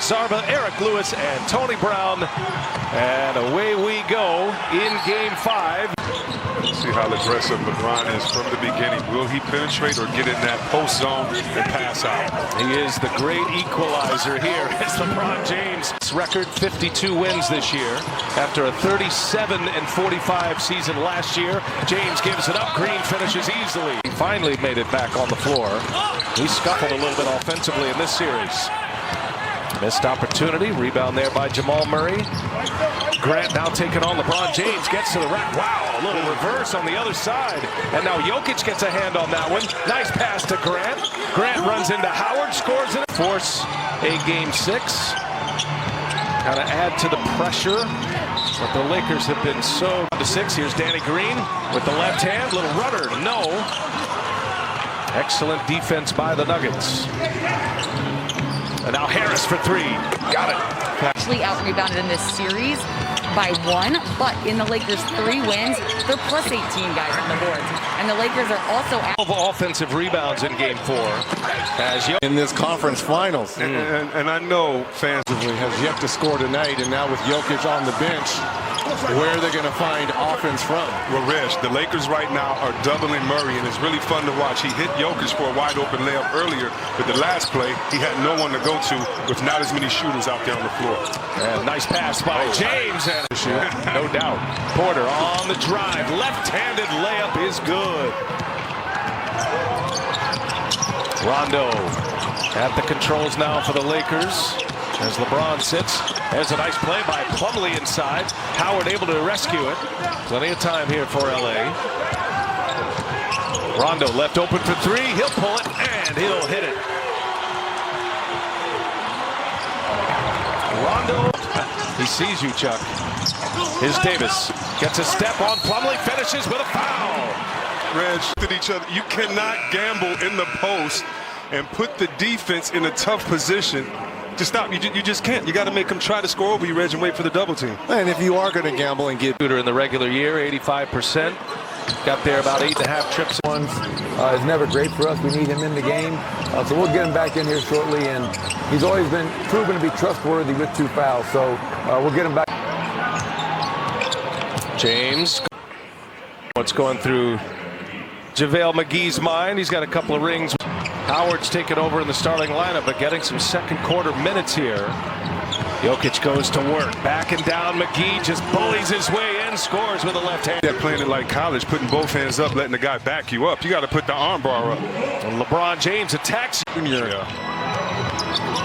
Zarba, Eric Lewis, and Tony Brown. And away we go in Game 5. See how aggressive LeBron is from the beginning. Will he penetrate or get in that post zone and pass out? He is the great equalizer here. It's LeBron James. Record 52 wins this year. After a 37-45 season last year, James gives it up. Green finishes easily. He finally made it back on the floor. He scuffled a little bit offensively in this series. Missed opportunity. Rebound there by Jamal Murray. Grant now taking on LeBron James. Gets to the rack. Wow, a little reverse on the other side. And now Jokic gets a hand on that one. Nice pass to Grant. Grant runs into Howard, scores it. Force a Game 6. Kind of add to the pressure. But the Lakers have been so to 6. Here's Danny Green with the left hand. Little runner. No. Excellent defense by the Nuggets. And now Harris for 3. Got it. Actually out-rebounded in this series by 1, but in the Lakers' 3 wins, they're plus 18 guys on the boards. And the Lakers are also offensive rebounds in Game 4. As in this conference finals. And I know fans has yet to score tonight, and now with Jokic on the bench, where are they going to find offense from? Well, Rich, the Lakers right now are doubling Murray, and it's really fun to watch. He hit Jokic for a wide-open layup earlier, but the last play, he had no one to go to with not as many shooters out there on the floor. And nice pass by James. And no doubt. Porter on the drive. Left-handed layup is good. Rondo at the controls now for the Lakers. As LeBron sits, there's a nice play by Plumlee inside. Howard able to rescue it. Plenty of time here for LA. Rondo left open for 3. He'll pull it and he'll hit it. Rondo, he sees you, Chuck. Here's Davis. Gets a step on Plumlee, finishes with a foul. Reg, at each other. You cannot gamble in the post and put the defense in a tough position to stop. You just can't. You got to make them try to score over you, Reg, and wait for the double team. And if you are going to gamble and get shooter in the regular year, 85%. Got there about 8.5 trips. It's never great for us. We need him in the game. So we'll get him back in here shortly. And he's always been proven to be trustworthy with 2 fouls. So we'll get him back. James. What's going through JaVale McGee's mind? He's got a couple of rings. Howard's taken over in the starting lineup, but getting some second quarter minutes here. Jokic goes to work. Back and down. McGee just bullies his way in, scores with a left hand. They're playing it like college, putting both hands up, letting the guy back you up. You got to put the arm bar up. And LeBron James attacks. Yeah.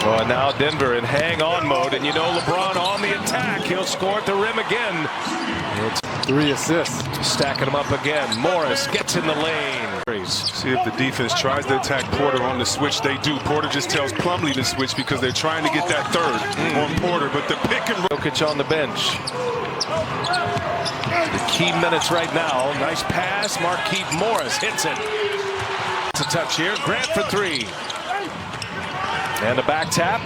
Oh, and now Denver in hang-on mode, and you know LeBron on the attack. He'll score at the rim again. It's 3 assists. Stacking them up again. Morris gets in the lane. See if the defense tries to attack Porter on the switch. They do. Porter just tells Plumlee to switch because they're trying to get that third on Porter, but the pick and roll. Jokic on the bench. The key minutes right now. Nice pass. Markieff Morris hits it. It's a touch here. Grant for 3. And a back tap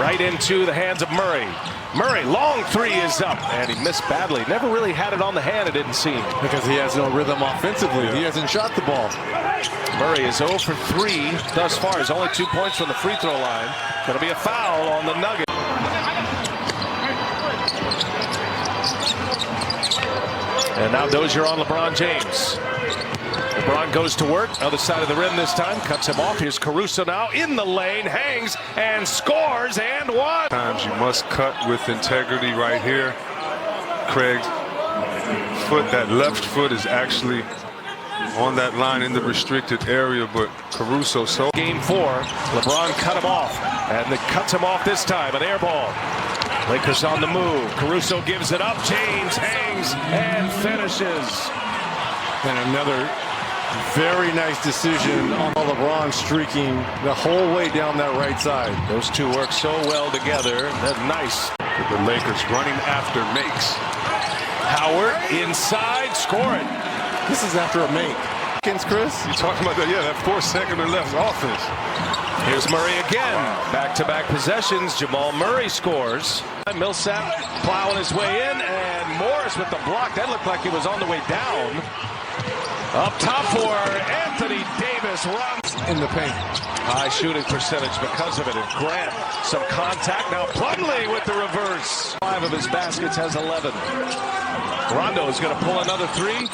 right into the hands of Murray. Murray, long 3 is up, and he missed badly. Never really had it on the hand, it didn't seem. Because he has no rhythm offensively. He hasn't shot the ball. Murray is 0 for 3 thus far. He's only 2 points from the free throw line. Going to be a foul on the Nuggets. And now Dozier on LeBron James. LeBron goes to work, other side of the rim this time, cuts him off. Here's Caruso now in the lane, hangs and scores and one. Times you must cut with integrity right here. Craig's foot, that left foot is actually on that line in the restricted area, but Caruso so. Game 4, LeBron cut him off, and it cuts him off this time, an air ball. Lakers on the move. Caruso gives it up. James hangs and finishes. And another very nice decision on LeBron streaking the whole way down that right side. Those two work so well together. That's nice. The Lakers running after makes. Howard inside, score it. This is after a make. Chris? You talking about that? Yeah, that 4 second or less offense. Here's Murray again. Back-to-back possessions. Jamal Murray scores. Millsap plowing his way in, and Morris with the block. That looked like he was on the way down. Up top for Anthony Davis runs. in the paint. High shooting percentage because of it. And Grant, some contact. Now Plumlee with the reverse. 5 of his baskets, has 11. Rondo is going to pull another 3.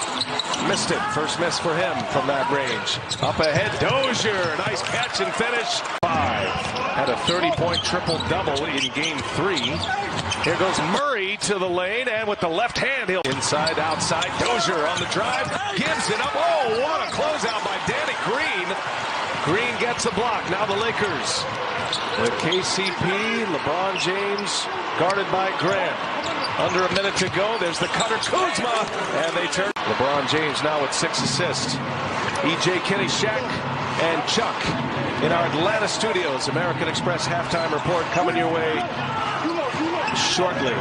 Missed it. First miss for him from that range. Up ahead, Dozier. Nice catch and finish. 5. Had a 30-point triple-double in Game 3. Here goes Murray to the lane, and with the left hand, he'll inside, outside. Dozier on the drive, gives it up. Oh, what a closeout by Danny Green. Green gets a block. Now the Lakers with KCP, LeBron James, guarded by Grant. Under a minute to go. There's the cutter, Kuzma, and they turn. LeBron James now with 6 assists. E.J. Kenny, Shaq, and Chuck in our Atlanta studios. American Express halftime report coming your way shortly.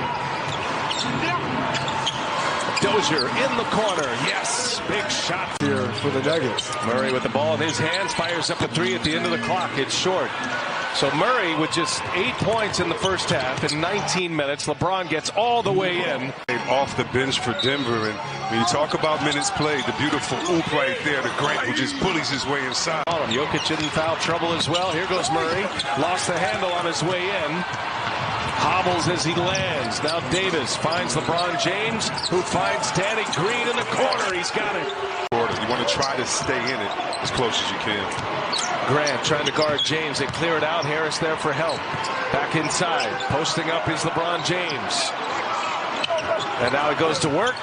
Dozier in the corner. Yes, big shot Here for the Nuggets. Murray with the ball in his hands, fires up a 3 at the end of the clock. It's short. So Murray with just 8 points in the first half in 19 minutes. LeBron gets all the way in. Off the bench for Denver, and when you talk about minutes played, the beautiful oop right there, the Grant who just bullies his way inside. Jokic in foul trouble as well. Here goes Murray. Lost the handle on his way in. Hobbles as he lands. Now Davis finds LeBron James, who finds Danny Green in the corner. He's got it. You want to try to stay in it as close as you can. Grant trying to guard James. They clear it out. Harris there for help. Back inside. Posting up is LeBron James. And now he goes to work.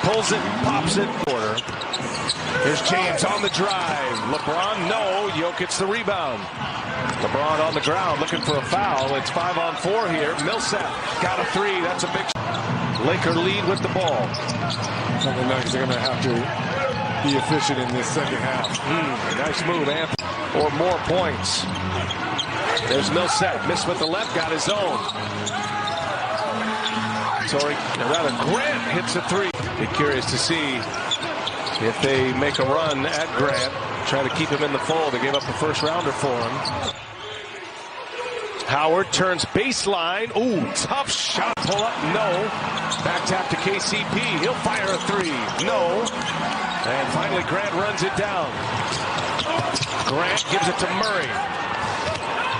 Pulls it, pops it. Here's James on the drive. LeBron, no. Jokic the rebound. LeBron on the ground looking for a foul. It's 5-on-4 here. Millsap got a 3. That's a big Laker lead with the ball. The Nuggets are going to have to be efficient in this second half. Nice move, Anthony. Or more points. There's Millsap. Missed with the left. Got his own. Grant hits a 3. Be curious to see if they make a run at Grant. Try to keep him in the fold. They gave up a first rounder for him. Howard turns baseline. Ooh, tough shot. Pull up. No. Back tap to KCP. He'll fire a 3. No. And finally Grant runs it down. Grant gives it to Murray.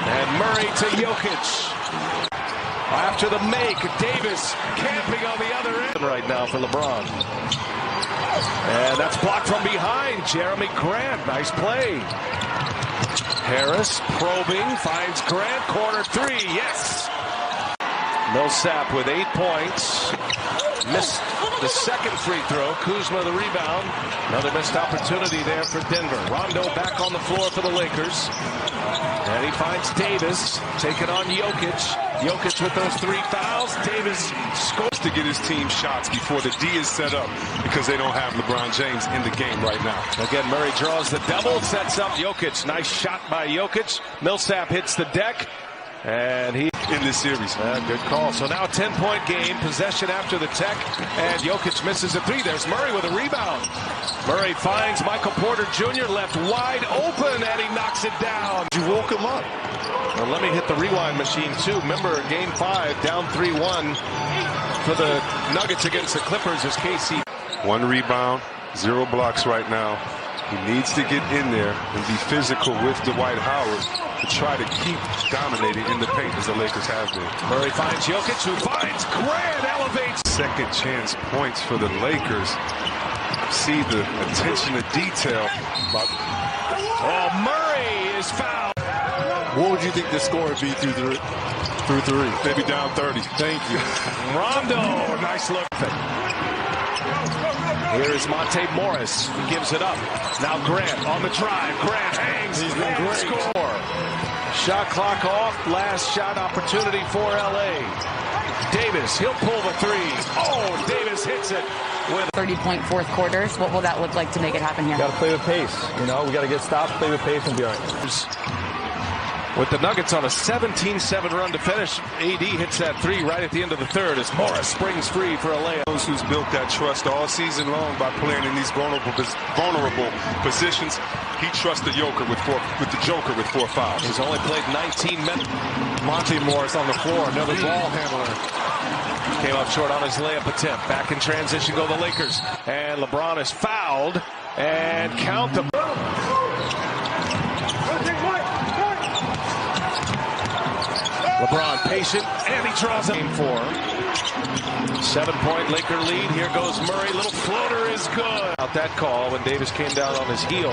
And Murray to Jokic. After the make, Davis camping on the other end right now for LeBron. And that's blocked from behind. Jeremy Grant, nice play. Harris probing, finds Grant, corner 3, yes. Millsap with 8 points. Missed the second free throw. Kuzma the rebound. Another missed opportunity there for Denver. Rondo back on the floor for the Lakers. And he finds Davis taking on Jokic. Jokic with those 3 fouls. Davis scores to get his team shots before the D is set up because they don't have LeBron James in the game right now. Again, Murray draws the double, sets up Jokic. Nice shot by Jokic. Millsap hits the deck. And he in this series. Good call. So now 10-point game, possession after the tech, and Jokic misses a 3. There's Murray with a rebound. Murray finds Michael Porter Jr. left wide open, and he knocks it down. You woke him up. Well, let me hit the rewind machine too. Remember, Game 5 down 3-1 for the Nuggets against the Clippers is KC. 1 rebound, 0 blocks right now. He needs to get in there and be physical with Dwight Howard to try to keep dominating in the paint as the Lakers have been. Murray finds Jokic, who finds Grant, elevates. Second chance points for the Lakers. See the attention to detail. Oh, Murray is fouled. What would you think the score would be through 3? Maybe down 30. Thank you. Rondo, nice look. Here is Monte Morris. He gives it up. Now Grant on the drive. Grant hangs. He's been great. Score. Shot clock off. Last shot opportunity for LA. Davis, he'll pull the 3. Oh, Davis hits it with 30-point fourth quarters. What will that look like to make it happen here? Got to play with pace. You know, we got to get stopped, play with pace, and be all right. With the Nuggets on a 17-7 run to finish, AD hits that 3 right at the end of the third as Morris springs free for a layup. Those who's built that trust all season long by playing in these vulnerable positions, he trusts the Joker with 4 fouls. He's only played 19 minutes. Monte Morris on the floor, another ball handler. Came up short on his layup attempt. Back in transition go the Lakers. And LeBron is fouled. And count the... LeBron patient, and he draws a game 4. 7-point Laker lead. Here goes Murray. Little floater is good. Out that call when Davis came down on his heel.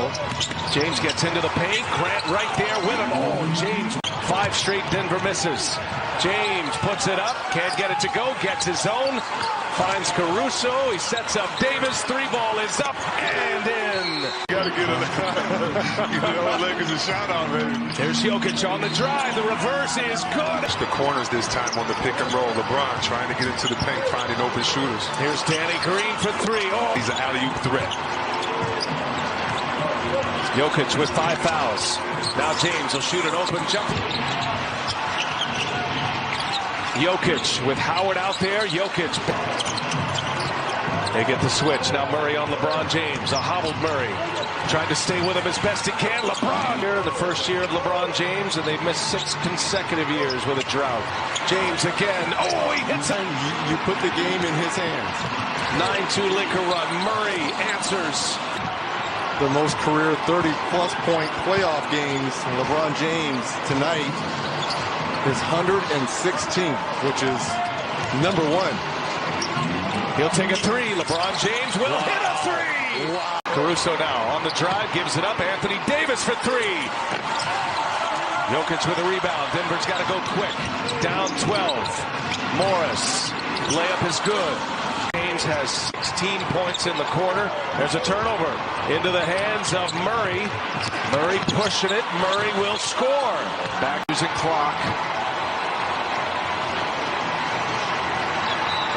James gets into the paint. Grant right there with him. Oh, James. 5 straight Denver misses. James puts it up. Can't get it to go. Gets his own. Finds Caruso. He sets up Davis. 3-ball is up and in. Gotta get it. You know, Lakers a shout out, man. There's Jokic on the drive. The reverse is good. The corners this time on the pick and roll. LeBron trying to get into the paint, finding open shooters. Here's Danny Green for 3. Oh, He's an alley-oop threat. Jokic with 5 fouls. Now James will shoot an open jump. Jokic with Howard out there. Jokic. They get the switch. Now Murray on LeBron James. A hobbled Murray. Trying to stay with him as best he can. LeBron here in the first year of LeBron James, and they've missed 6 consecutive years with a drought. James again. Oh, he hits it. You put the game in his hands. 9-2 Laker run. Murray answers. The most career 30-plus point playoff games from LeBron James tonight is 116, which is number 1. He'll take a 3. LeBron James will hit a 3. Wow. Caruso now on the drive, gives it up. Anthony Davis for 3. Jokic with a rebound. Denver's got to go quick. Down 12. Morris. Layup is good. James has 16 points in the quarter. There's a turnover into the hands of Murray. Murray pushing it. Murray will score. Back using clock.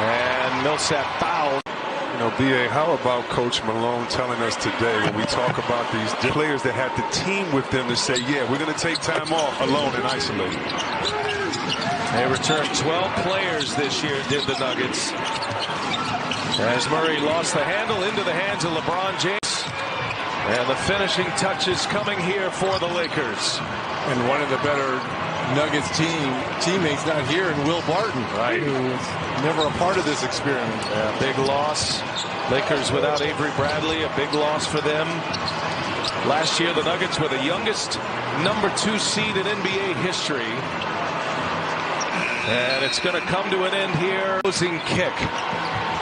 And Millsap fouled. You know, B.A., how about Coach Malone telling us today when we talk about these players that had the team with them to say, yeah, we're going to take time off alone and isolate. They returned 12 players this year, did the Nuggets. As Murray lost the handle into the hands of LeBron James. And the finishing touches coming here for the Lakers. And one of the better Nuggets teammates not here in Will Barton. Right. Who was never a part of this experiment. Yeah, big loss. Lakers without Avery Bradley, a big loss for them. Last year, the Nuggets were the youngest #2 seed in NBA history. And it's going to come to an end here. Closing kick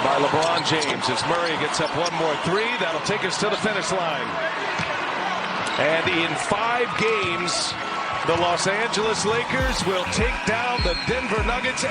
by LeBron James as Murray gets up one more 3. That'll take us to the finish line. And in 5 games, the Los Angeles Lakers will take down the Denver Nuggets.